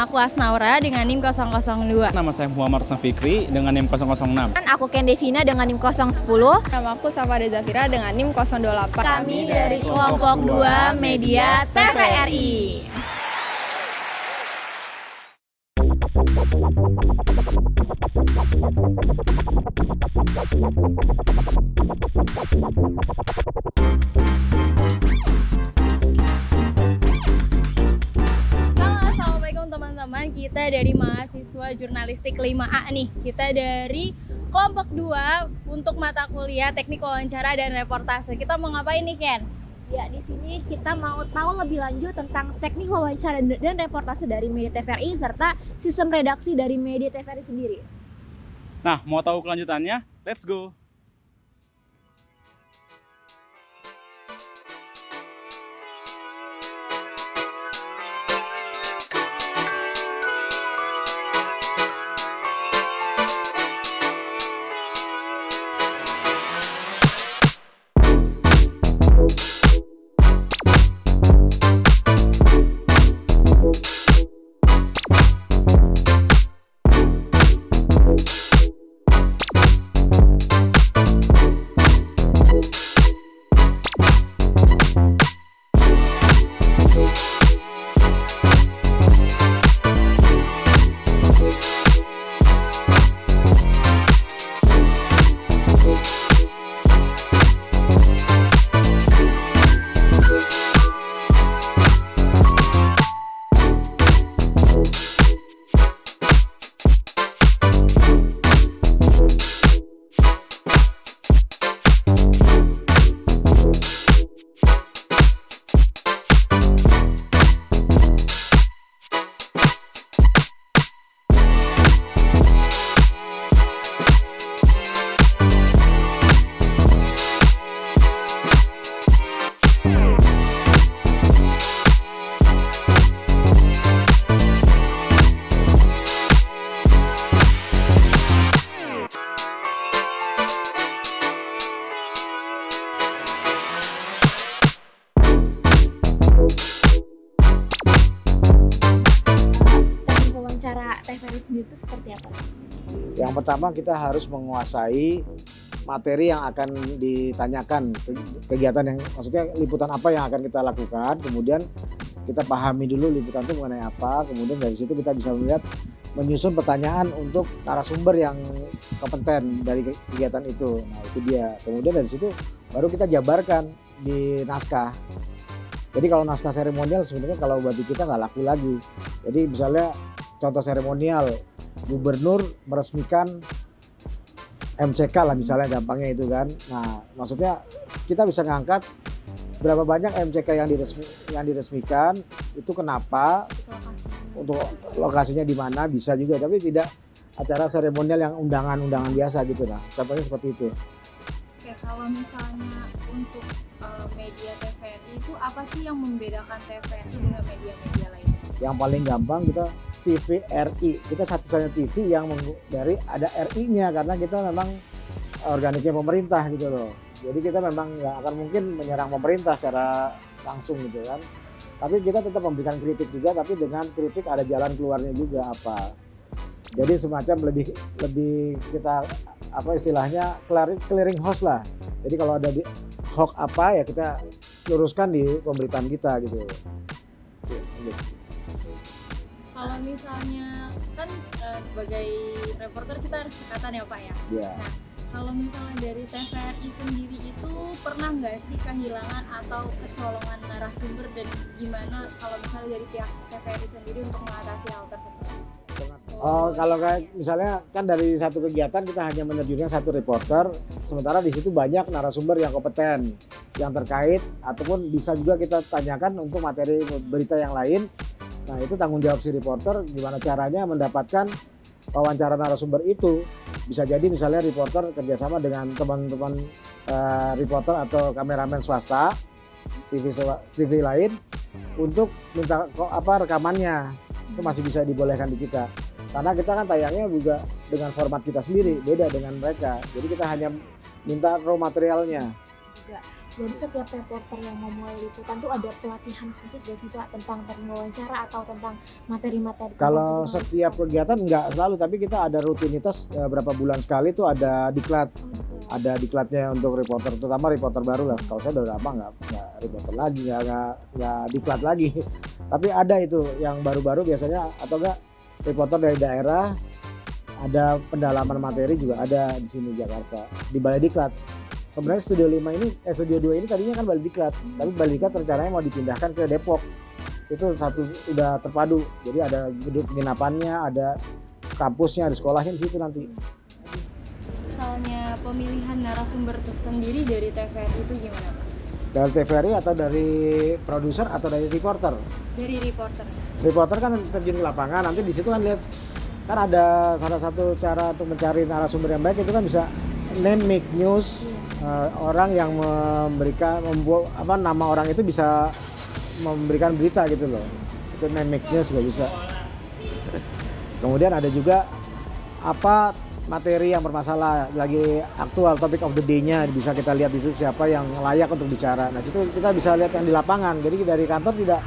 Nama aku Asnaura dengan NIM 002. Nama saya Muhammad Ruslan Fikri dengan NIM 006. Aku Ken Devina dengan NIM 010. Nama aku Safade Zafira dengan NIM 028. Kami dari kelompok 2 Media TVRI. Assalamualaikum teman-teman, kita dari mahasiswa jurnalistik 5A nih. Kita dari kelompok 2 untuk mata kuliah teknik wawancara dan reportase. Kita mau ngapain nih, Ken? Ya, di sini kita mau tahu lebih lanjut tentang teknik wawancara dan reportase dari Media TVRI serta sistem redaksi dari Media TVRI sendiri. Nah, mau tahu kelanjutannya? Let's go! TVRI sendiri itu seperti apa? Yang pertama kita harus menguasai materi yang akan ditanyakan, kegiatan yang maksudnya liputan apa yang akan kita lakukan, kemudian kita pahami dulu liputan itu mengenai apa, kemudian dari situ kita bisa melihat menyusun pertanyaan untuk narasumber yang kompeten dari kegiatan itu. Nah itu dia. Kemudian dari situ baru kita jabarkan di naskah. Jadi kalau naskah seremonial sebenarnya kalau bagi kita nggak laku lagi. Jadi misalnya contoh seremonial, gubernur meresmikan MCK lah misalnya gampangnya itu kan. Nah maksudnya kita bisa ngangkat berapa banyak MCK yang diresmikan, itu kenapa, untuk lokasinya di mana bisa juga, tapi tidak acara seremonial yang undangan-undangan biasa gitu lah. Contohnya seperti itu. Oke, kalau misalnya untuk media TVRI itu apa sih yang membedakan TVRI dengan media-media lainnya? Yang paling gampang kita TVRI, kita satu-satunya TV yang dari ada RI-nya karena kita memang organiknya pemerintah gitu loh. Jadi kita memang nggak akan mungkin menyerang pemerintah secara langsung gitu kan. Tapi kita tetap memberikan kritik juga, tapi dengan kritik ada jalan keluarnya juga apa. Jadi semacam lebih kita apa istilahnya clearing house lah. Jadi kalau ada di hoax apa ya kita luruskan di pemberitaan kita gitu. Kalau misalnya kan sebagai reporter kita harus cekatan ya Pak ya. Iya. Nah, kalau misalnya dari TVRI sendiri itu pernah nggak sih kehilangan atau kecolongan narasumber, dan gimana kalau misalnya dari pihak TVRI sendiri untuk mengatasi hal tersebut? Kalau kayak misalnya kan dari satu kegiatan kita hanya menerjunkan satu reporter, sementara di situ banyak narasumber yang kompeten, yang terkait ataupun bisa juga kita tanyakan untuk materi berita yang lain. Nah itu tanggung jawab si reporter gimana caranya mendapatkan wawancara narasumber itu. Bisa jadi misalnya reporter kerjasama dengan teman-teman reporter atau kameramen swasta, TV lain untuk minta rekamannya, itu masih bisa dibolehkan di kita. Karena kita kan tayangnya juga dengan format kita sendiri, beda dengan mereka. Jadi kita hanya minta raw materialnya. Jadi setiap reporter yang mau mulai liputan tuh ada pelatihan khusus gak sih Pak tentang teknik wawancara atau tentang materi-materi? Kalau tentang setiap kegiatan nggak selalu, tapi kita ada rutinitas berapa bulan sekali tuh ada diklat. Ada diklatnya untuk reporter, terutama reporter baru lah. Kalau saya udah lama nggak reporter lagi, nggak diklat lagi. Tapi ada itu yang baru-baru biasanya, atau enggak reporter dari daerah, ada pendalaman materi juga ada di sini Jakarta di Balai Diklat. Sebenarnya Studio 2 ini tadinya kan Balai Diklat, tapi Balai Diklat rencananya mau dipindahkan ke Depok. Itu satu udah terpadu, jadi ada gedung penginapannya, ada kampusnya, ada sekolahnya di situ nanti. Misalnya pemilihan narasumber tersendiri dari TVRI itu gimana Pak? Dari TVRI atau dari produser atau dari reporter? Dari reporter. Reporter kan terjun ke lapangan, nanti di situ kan lihat, kan ada salah satu cara untuk mencari narasumber yang baik itu kan bisa name make news. Orang yang nama orang itu bisa memberikan berita gitu loh, itu name make news juga bisa. Kemudian ada juga apa materi yang bermasalah, lagi aktual topik of the day-nya bisa kita lihat itu siapa yang layak untuk bicara. Nah itu kita bisa lihat yang di lapangan, jadi dari kantor tidak,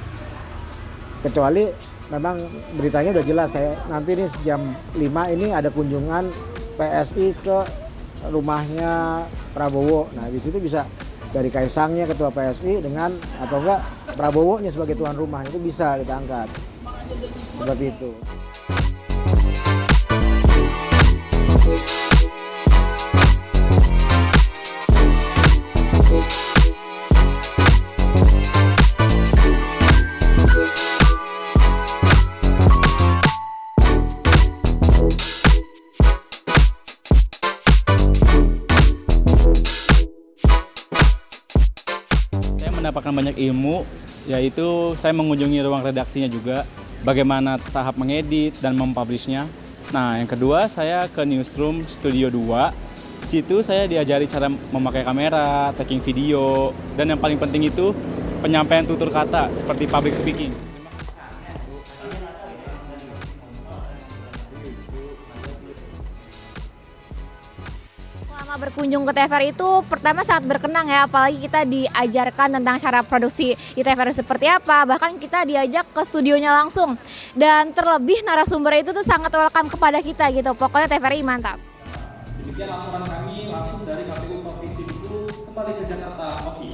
kecuali memang beritanya udah jelas kayak nanti nih jam 5 ini ada kunjungan PSI ke rumahnya Prabowo. Nah di situ bisa dari Kaisangnya ketua PSI dengan atau enggak Prabowo-nya sebagai tuan rumah, itu bisa kita angkat seperti itu. Mendapatkan banyak ilmu, yaitu saya mengunjungi ruang redaksinya juga, bagaimana tahap mengedit dan mempublishnya. Nah, yang kedua saya ke newsroom Studio 2. Situ saya diajari cara memakai kamera, taking video, dan yang paling penting itu penyampaian tutur kata seperti public speaking. Berkunjung ke TVRI itu pertama sangat berkenang ya, apalagi kita diajarkan tentang cara produksi di TVRI seperti apa, bahkan kita diajak ke studionya langsung, dan terlebih narasumber itu tuh sangat welcome kepada kita gitu, pokoknya TVRI mantap. Demikian laporan kami langsung dari KPU Provinsi Bengkulu, kembali ke Jakarta. Oke.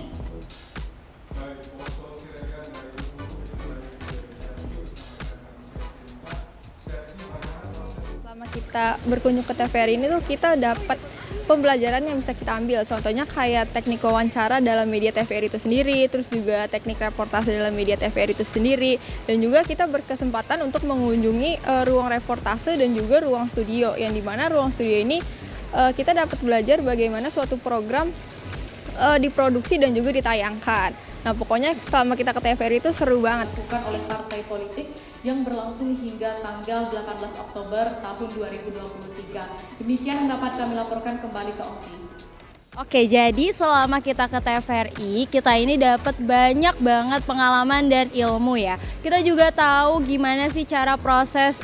Selama kita berkunjung ke TVRI ini tuh kita dapat pembelajaran yang bisa kita ambil, contohnya kayak teknik wawancara dalam media TVRI itu sendiri, terus juga teknik reportase dalam media TVRI itu sendiri, dan juga kita berkesempatan untuk mengunjungi ruang reportase dan juga ruang studio, yang dimana ruang studio ini kita dapat belajar bagaimana suatu program diproduksi dan juga ditayangkan. Nah pokoknya selama kita ke TVRI itu seru banget. Dilakukan oleh partai politik yang berlangsung hingga tanggal 18 Oktober tahun 2023. Demikian yang dapat kami laporkan kembali ke Okti. Oke, jadi selama kita ke TVRI, kita ini dapat banyak banget pengalaman dan ilmu ya. Kita juga tahu gimana sih cara proses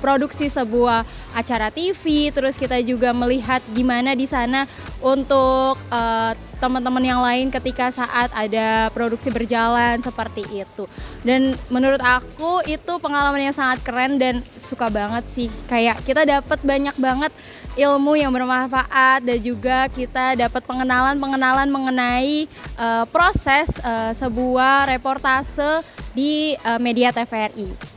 produksi sebuah acara TV, terus kita juga melihat gimana di sana untuk teman-teman yang lain ketika saat ada produksi berjalan seperti itu. Dan menurut aku itu pengalaman yang sangat keren dan suka banget sih. Kayak kita dapat banyak banget ilmu yang bermanfaat dan juga kita dapat pengenalan mengenai proses sebuah reportase di media TVRI.